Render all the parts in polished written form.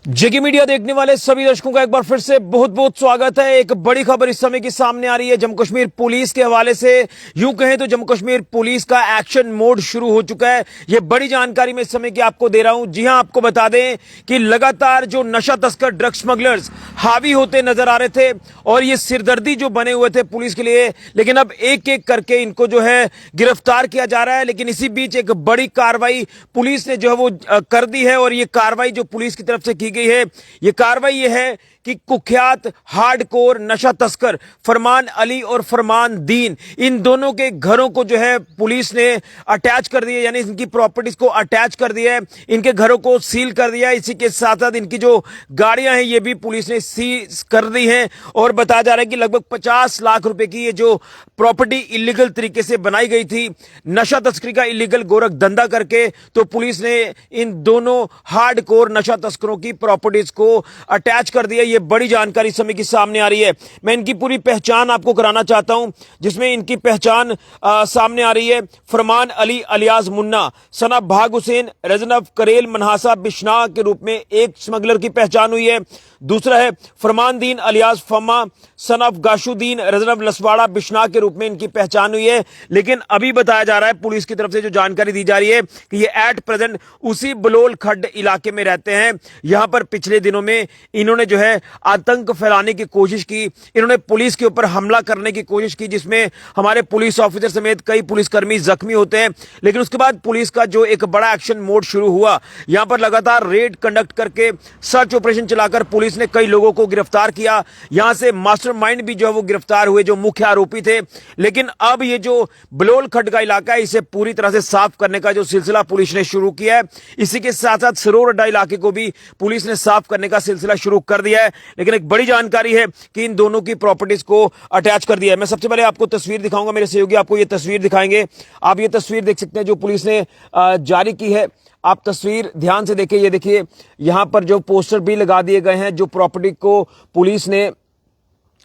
जेके media देखने वाले सभी दर्शकों का एक बार फिर से बहुत बहुत स्वागत है। एक बड़ी खबर इस समय की सामने आ रही है जम्मू कश्मीर पुलिस के हवाले से। यूं कहें तो जम्मू कश्मीर पुलिस का एक्शन मोड शुरू हो चुका है। यह बड़ी जानकारी मैं इस समय की आपको दे रहा हूं। जी हां, आपको बता दें कि लगातार जो नशा तस्कर, ड्रग स्मगलर्स हावी होते नजर आ रहे थे और ये सिरदर्दी जो बने हुए थे पुलिस के लिए, लेकिन अब एक एक करके इनको जो है गिरफ्तार किया जा रहा है। लेकिन इसी बीच एक बड़ी कार्रवाई पुलिस ने जो है वो कर दी है और ये कार्रवाई जो पुलिस की तरफ से की गई है, ये कार्रवाई ये है कि कुख्यात हार्डकोर नशा तस्कर फरमान अली और फरमान दीन, इन दोनों के घरों को जो है पुलिस ने अटैच कर दिया, यानी इनकी प्रॉपर्टीज को अटैच कर दिया है, इनके घरों को सील कर दिया है। इसी के साथ साथ इनकी जो गाड़ियां हैं ये भी पुलिस ने सीज कर दी हैं और बताया जा रहा है कि लगभग 50 लाख रुपए की ये जो प्रॉपर्टी इलीगल तरीके से बनाई गई थी, नशा तस्करी का इलीगल गोरख धंधा करके, तो पुलिस ने इन दोनों हार्डकोर नशा तस्करों की प्रॉपर्टीज को अटैच कर दिया। ये बड़ी जानकारी इस समय की सामने आ रही है। मैं इनकी पूरी पहचान आपको कराना चाहता हूं, जिसमें इनकी पहचान सामने आ रही है। Farman Ali alias Munna son of Bhag Hussain रेजनफ करेल मनहासा बिश्नाह के रूप में एक स्मगलर की पहचान हुई है। दूसरा है फरमान दीन अलियास फमा सन ऑफ गाशुद्दीन रेजनफ लसवाड़ा बिश्नाह के रूप में इनकी पहचान हुई है। लेकिन अभी बताया जा रहा है पुलिस की तरफ से जो जानकारी दी जा रही है कि ये एट प्रेजेंट उसी बलोल खड्ड इलाके में रहते हैं। यहां पर पिछले दिनों में इन्होंने जो है आतंक फैलाने की कोशिश की, इन्होंने पुलिस के ऊपर हमला करने की कोशिश की, जिसमें हमारे पुलिस ऑफिसर समेत कई पुलिसकर्मी जख्मी होते हैं। लेकिन उसके बाद पुलिस का जो एक बड़ा एक्शन मोड शुरू हुआ, यहां पर लगातार रेड कंडक्ट करके सर्च ऑपरेशन चलाकर पुलिस ने कई लोगों को गिरफ्तार किया। यहां से मास्टरमाइंड भी जो है वो गिरफ्तार हुए, जो मुख्य आरोपी थे। लेकिन अब ये जो बलोल खड्ड का इलाका है, इसे पूरी तरह से साफ करने का जो सिलसिला पुलिस ने शुरू किया है। इसी के साथ साथ सरोर अड्डा इलाके को भी पुलिस ने साफ करने का सिलसिला शुरू कर दिया है। लेकिन एक बड़ी जानकारी है कि इन दोनों की प्रॉपर्टीज को अटैच कर दिया है। मैं सबसे पहले आपको तस्वीर दिखाऊंगा, मेरे सहयोगी आपको ये तस्वीर दिखाएंगे। आप ये तस्वीर देख सकते हैं जो पुलिस ने जारी की है। आप तस्वीर ध्यान से देखिए, ये देखिए यहां पर जो पोस्टर भी लगा दिए गए हैं, जो प्रॉपर्टी को पुलिस ने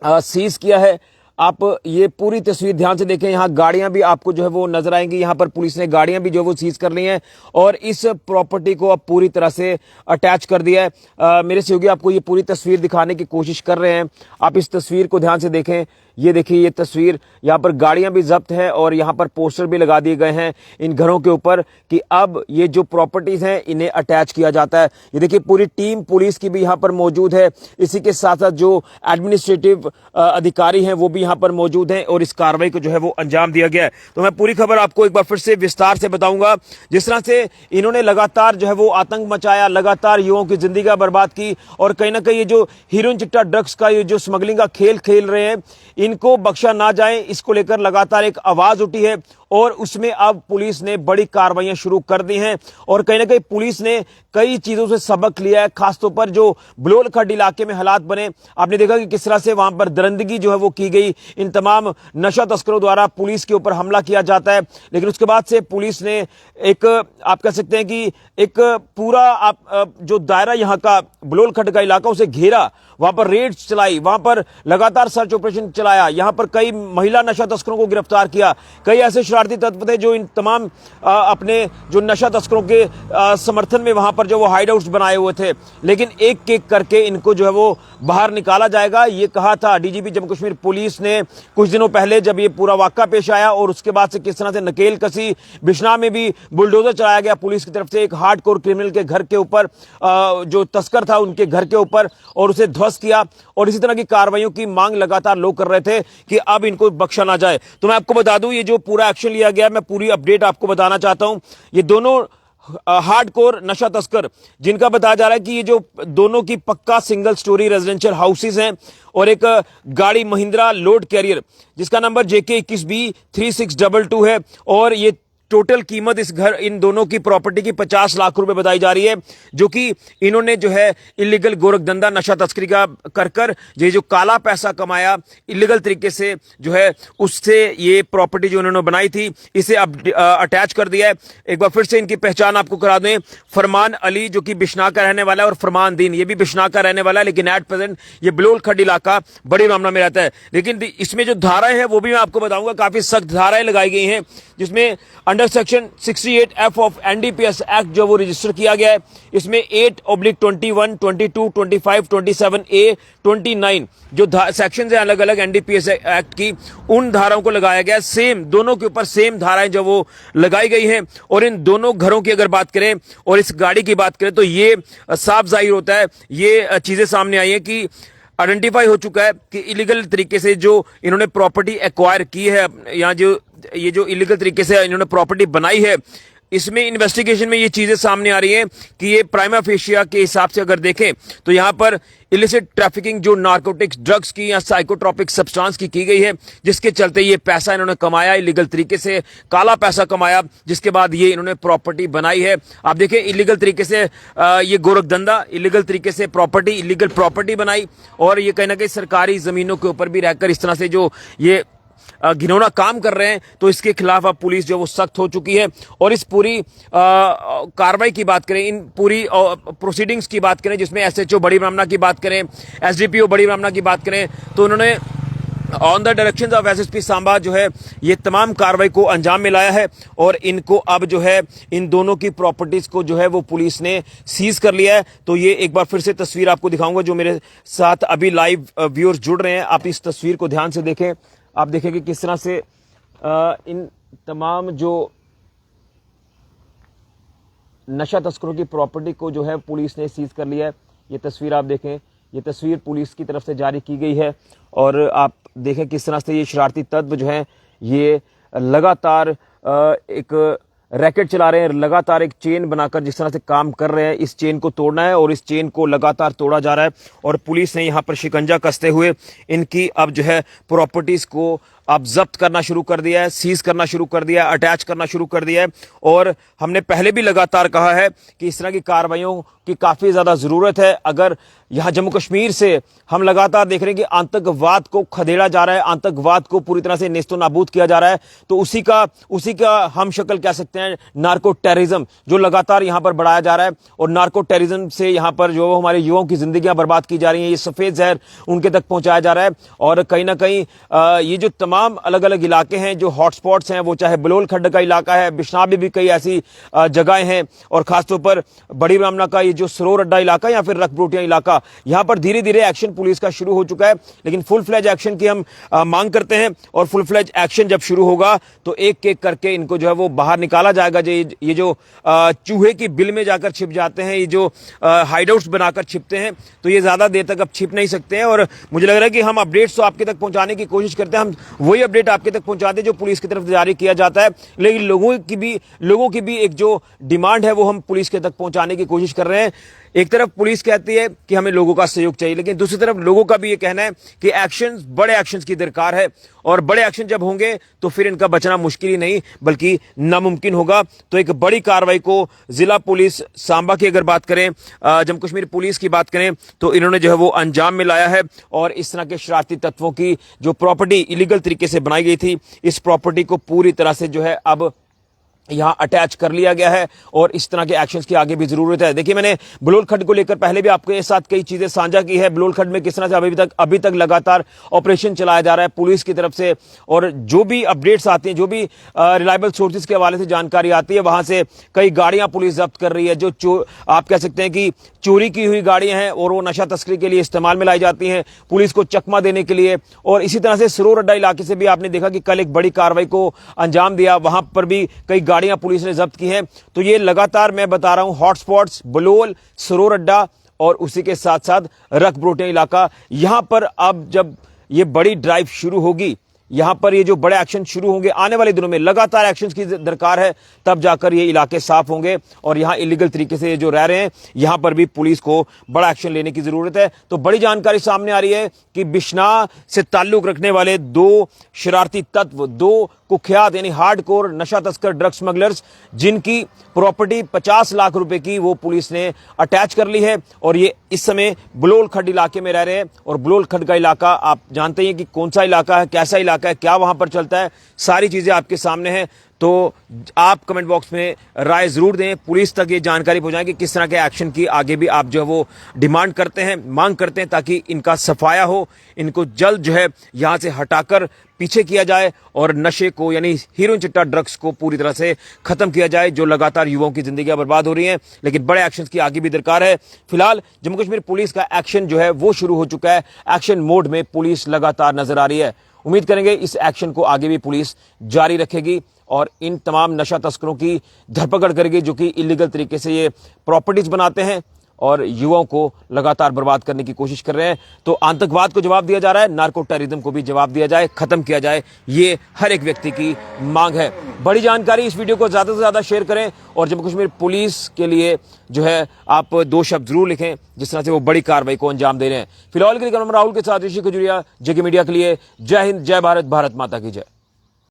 सीज किया है। आप ये पूरी तस्वीर ध्यान से देखें। यहाँ गाड़ियां भी आपको जो है वो नजर आएंगी। यहाँ पर पुलिस ने गाड़ियां भी जो है वो सीज कर ली हैं और इस प्रॉपर्टी को अब पूरी तरह से अटैच कर दिया है। मेरे सहयोगी आपको ये पूरी तस्वीर दिखाने की कोशिश कर रहे हैं। आप इस तस्वीर को ध्यान से देखें। ये देखिए ये तस्वीर, यहाँ पर गाड़ियां भी जब्त है और यहाँ पर पोस्टर भी लगा दिए गए हैं इन घरों के ऊपर कि अब ये जो प्रॉपर्टीज हैं इन्हें अटैच किया जाता है। ये देखिए पूरी टीम पुलिस की भी यहाँ पर मौजूद है। इसी के साथ साथ जो एडमिनिस्ट्रेटिव अधिकारी हैं वो भी यहाँ पर मौजूद हैं और इस कार्रवाई को जो है वो अंजाम दिया गया है। तो मैं पूरी खबर आपको एक बार फिर से विस्तार से बताऊंगा। जिस तरह से इन्होंने लगातार जो है वो आतंक मचाया, लगातार युवाओं की जिंदगी बर्बाद की और कहीं ना कहीं ये जो हीरोइन चिट्टा ड्रग्स का ये जो स्मगलिंग का खेल खेल रहे हैं, इनको बख्शा ना जाए, इसको लेकर लगातार एक आवाज उठी है और उसमें अब पुलिस ने बड़ी कार्रवाइयां शुरू कर दी हैं और कहीं ना कहीं पुलिस ने कई चीजों से सबक लिया है। खासतौर पर जो बलोल खड्ड इलाके में हालात बने, आपने देखा कि किस तरह से वहां पर दरिंदगी जो है वो की गई, इन तमाम नशा तस्करों द्वारा पुलिस के ऊपर हमला किया जाता है। लेकिन उसके बाद से पुलिस ने एक, आप कह सकते हैं कि एक पूरा आप जो दायरा यहाँ का बलोल खड्ड का इलाका उसे घेरा, वहां पर रेड चलाई, वहां पर लगातार सर्च ऑपरेशन चलाया, यहां पर कई महिला नशा तस्करों को गिरफ्तार किया। कई ऐसे शरारती तत्व थे जो इन तमाम अपने जो नशा तस्करों के समर्थन में वहां पर जो वो हाइड आउट्स बनाए हुए थे। लेकिन एक एक करके इनको जो है वो बाहर निकाला जाएगा, ये कहा था डीजीपी जम्मू कश्मीर पुलिस ने कुछ दिनों पहले जब ये पूरा वाकया पेश आया। और उसके बाद से किस तरह से नकेल कसी, बिश्नाह में भी बुलडोजर चलाया गया पुलिस की तरफ से एक हार्डकोर क्रिमिनल के घर के ऊपर, जो तस्कर था उनके घर के ऊपर, और उसे ध्वस्त किया। और इसी तरह की कार्रवाइयों की मांग लगातार लोग कर रहे थे कि अब इनको बख्शा ना जाए। तो मैं आपको बता दूं ये जो पूरा एक्शन लिया गया, मैं पूरी अपडेट आपको बताना चाहता हूं। ये दोनों हार्डकोर नशा तस्कर, जिनका बताया जा रहा है कि ये जो दोनों की पक्का सिंगल स्टोरी रेजिडेंशियल हाउसेज हैं और एक गाड़ी महिंद्रा लोड कैरियर जिसका नंबर JK 21B3622 है, और ये टोटल कीमत इस घर, इन दोनों की प्रॉपर्टी की 50 लाख रुपए बताई जा रही है, जो कि इन्होंने जो है इलीगल गोरख धंधा नशा तस्करी का कर ये जो काला पैसा कमाया इलीगल तरीके से जो है, उससे ये प्रॉपर्टी जो इन्होंने बनाई थी इसे अब अटैच कर दिया है। एक बार फिर से इनकी पहचान आपको करा दें। फरमान अली जो कि बिश्नाह का रहने वाला है और फरमान दीन ये भी बिश्नाह का रहने वाला है, लेकिन एट प्रेजेंट ये बलोल खड्ड इलाका बड़ी मामला में रहता है। लेकिन इसमें जो धाराएं हैं वो भी मैं आपको बताऊंगा, काफी सख्त धाराएं लगाई गई हैं, जिसमें under section 68F of NDPS act जो वो रजिस्टर किया गया है। इसमें 8/21, 22, 25, 27A, 29 जो सेक्शन है अलग अलग एनडीपीएस एक्ट की, उन धाराओं को लगाया गया। सेम दोनों के ऊपर सेम धाराएं जो वो लगाई गई हैं। और इन दोनों घरों की अगर बात करें और इस गाड़ी की बात करें तो ये साफ जाहिर होता है, ये चीजें सामने आई है कि आइडेंटिफाई हो चुका है कि इलीगल तरीके से जो इन्होंने प्रॉपर्टी एक्वायर की है, या जो ये जो इलीगल तरीके से इन्होंने प्रॉपर्टी बनाई है, इसमें इन्वेस्टिगेशन में ये चीजें सामने आ रही हैं कि ये प्राइमा फेशिया के हिसाब से अगर देखें तो यहां पर इलिसिट ट्रैफिकिंग जो नार्कोटिक्स ड्रग्स की या साइकोट्रोपिक सब्सटेंस की गई है, जिसके चलते ये पैसा इन्होंने कमाया इलीगल तरीके से, काला पैसा कमाया, जिसके बाद ये इन्होंने प्रॉपर्टी बनाई है। आप देखें इलीगल तरीके से ये गोरखधंधा, इलीगल तरीके से प्रॉपर्टी, इलीगल प्रॉपर्टी बनाई, और ये कहीं ना कहीं सरकारी जमीनों के ऊपर भी रहकर इस तरह से जो ये घिनौना काम कर रहे हैं, तो इसके खिलाफ अब पुलिस जो वो सख्त हो चुकी है। और इस पूरी कार्रवाई की बात करें, इन पूरी प्रोसीडिंग्स की बात करें, जिसमें एसएचओ बड़ी ब्राह्मणा की बात करें, एसडीपीओ बड़ी ब्राह्मणा की बात करें, तो उन्होंने on the direction of SSP Samba जो है ये तमाम कार्रवाई को अंजाम में लाया है। और इनको अब जो है इन दोनों की प्रॉपर्टीज को जो है वो पुलिस ने सीज कर लिया है। तो ये एक बार फिर से तस्वीर आपको दिखाऊंगा, जो मेरे साथ अभी लाइव व्यूअर्स जुड़ रहे हैं, आप इस तस्वीर को ध्यान से देखें। आप देखेंगे किस तरह से इन तमाम जो नशा तस्करों की प्रॉपर्टी को जो है पुलिस ने सीज कर लिया है। ये तस्वीर आप देखें, ये तस्वीर पुलिस की तरफ से जारी की गई है, और आप देखें किस तरह से ये शरारती तत्व जो हैं ये लगातार एक रैकेट चला रहे हैं, लगातार एक चेन बनाकर जिस तरह से काम कर रहे हैं। इस चेन को तोड़ना है और इस चेन को लगातार तोड़ा जा रहा है, और पुलिस ने यहाँ पर शिकंजा कसते हुए इनकी अब जो है प्रॉपर्टीज को अब जब्त करना शुरू कर दिया है, सीज करना शुरू कर दिया है, अटैच करना शुरू कर दिया है। और हमने पहले भी लगातार कहा है कि इस तरह की कार्रवाइयों की काफी ज्यादा जरूरत है। अगर यहां जम्मू कश्मीर से हम लगातार देख रहे हैं कि आतंकवाद को खदेड़ा जा रहा है, आतंकवाद को पूरी तरह से नेस्तो नाबूद किया जा रहा है, तो उसी का हम शक्ल कह सकते हैं नार्को टेररिज्म, जो लगातार यहां पर बढ़ाया जा रहा है। और नार्को टेररिज्म से यहां पर जो हमारे युवाओं की जिंदगियां बर्बाद की जा रही हैं, ये सफेद जहर उनके तक पहुंचाया जा रहा है। और कहीं ना कहीं ये जो तमाम अलग अलग इलाके हैं जो हॉटस्पॉट्स हैं, वो चाहे बलोल खड्ड का इलाका है, बिश्नाब में भी कई ऐसी जगहें हैं, और खासतौर पर बड़ी ब्राह्मणा का ये जो सरोर अड्डा इलाका या फिर रकब्रोटिया इलाका, यहां पर धीरे धीरे एक्शन पुलिस का शुरू हो चुका है। लेकिन फुल फ्लैज एक्शन की हम मांग करते हैं, और फुल फ्लैज एक्शन जब शुरू होगा तो एक एक करके इनको जो है वो बाहर निकाला जाएगा। ये जो चूहे की बिल में जाकर छिप जाते हैं, ये जो हाइडआउट्स बनाकर छिपते हैं, तो ये ज्यादा देर तक अब छिप नहीं सकते हैं। और मुझे लग रहा है कि हम अपडेट्स तो आपके तक पहुंचाने की कोशिश करते हैं, हम वही अपडेट आपके तक पहुंचाते जो पुलिस की तरफ से जारी किया जाता है। लेकिन लोगों की भी एक जो डिमांड है वो हम पुलिस के तक पहुंचाने की कोशिश कर रहे हैं। एक तरफ पुलिस कहती है कि हमें लोगों का सहयोग चाहिए, लेकिन दूसरी तरफ लोगों का भी ये कहना है कि एक्शन, बड़े एक्शंस की दरकार है, और बड़े एक्शन जब होंगे तो फिर इनका बचना मुश्किल ही नहीं बल्कि नामुमकिन होगा। तो एक बड़ी कार्रवाई को जिला पुलिस सांबा की अगर बात करें, जम्मू कश्मीर पुलिस की बात करें, तो इन्होंने जो है वो अंजाम में लाया है। और इस तरह के शरारती तत्वों की जो प्रॉपर्टी इलीगल तरीके से बनाई गई थी, इस प्रॉपर्टी को पूरी तरह से जो है अब यहां अटैच कर लिया गया है, और इस तरह के एक्शंस की आगे भी जरूरत है। देखिए, मैंने बलोल खड्ड को लेकर पहले भी आपके साथ कई चीजें साझा की है। बलोल खड्ड में किस तरह से अभी तक लगातार ऑपरेशन चलाया जा रहा है पुलिस की तरफ से, और जो भी अपडेट्स आती हैं, जो भी रिलायबल सोर्सेज के हवाले से जानकारी आती है, वहां से कई गाड़ियां पुलिस जब्त कर रही है, जो आप कह सकते हैं कि चोरी की हुई गाड़ियां हैं, और वो नशा तस्करी के लिए इस्तेमाल में लाई जाती हैं, पुलिस को चकमा देने के लिए। और इसी तरह से सरोर अड्डा इलाके से भी आपने देखा कि कल एक बड़ी कार्रवाई को अंजाम दिया, वहां पर भी कई गाड़ियां पुलिस ने जब्त की हैं। तो ये लगातार मैं बता रहा हूं, हॉटस्पॉट्स बलोल, सरोर अड्डा, और उसी के साथ साथ रकब्रोटिया इलाका, यहां पर अब जब ये बड़ी ड्राइव शुरू होगी, यहां पर ये जो बड़े एक्शन शुरू होंगे आने वाले दिनों में, लगातार एक्शंस की दरकार है, तब जाकर ये इलाके साफ होंगे। और यहां इलीगल तरीके से ये जो रह रहे हैं, यहां पर भी पुलिस को बड़ा एक्शन लेने की जरूरत है। तो बड़ी जानकारी सामने आ रही है कि बिश्नाह से ताल्लुक रखने वाले दो शरारती तत्व, दो कुख्यात यानी हार्डकोर नशा तस्कर, ड्रग स्मगलर्स, जिनकी प्रॉपर्टी 50 लाख रुपए की वो पुलिस ने अटैच कर ली है, और ये इस समय बलोल खड्ड इलाके में रह रहे हैं। और बलोल खड्ड का इलाका आप जानते हैं कि कौन सा इलाका है, कैसा इलाका है, क्या वहां पर चलता है, सारी चीजें आपके सामने हैं। तो आप कमेंट बॉक्स में राय जरूर दें, पुलिस तक ये जानकारी पहुंचाएं कि किस तरह के एक्शन की आगे भी आप जो है वो डिमांड करते हैं, मांग करते हैं, ताकि इनका सफाया हो, इनको जल्द जो है यहां से हटाकर पीछे किया जाए और नशे को यानी हीरोइन चिट्टा ड्रग्स को पूरी तरह से खत्म किया जाए, जो लगातार युवाओं की जिंदगियां बर्बाद हो रही हैं। लेकिन बड़े एक्शन की आगे भी दरकार है। फिलहाल जम्मू कश्मीर पुलिस का एक्शन जो है वो शुरू हो चुका है। एक्शन मोड में पुलिस लगातार नजर आ रही है। उम्मीद करेंगे इस एक्शन को आगे भी पुलिस जारी रखेगी और इन तमाम नशा तस्करों की धरपकड़ करेगी जो कि इलीगल तरीके से ये प्रॉपर्टीज बनाते हैं और युवाओं को लगातार बर्बाद करने की कोशिश कर रहे हैं। तो आतंकवाद को जवाब दिया जा रहा है, नार्को टेररिज्म को भी जवाब दिया जाए, खत्म किया जाए, ये हर एक व्यक्ति की मांग है। बड़ी जानकारी, इस वीडियो को ज्यादा से ज्यादा शेयर करें और जम्मू कश्मीर पुलिस के लिए जो है आप 2 शब्द जरूर लिखें जिस तरह से वो बड़ी कार्रवाई को अंजाम दे रहे हैं। फिलहाल के लिए राहुल के साथ ऋषि खजुरिया, जेके मीडिया के लिए जय हिंद, जय भारत, भारत माता की जय।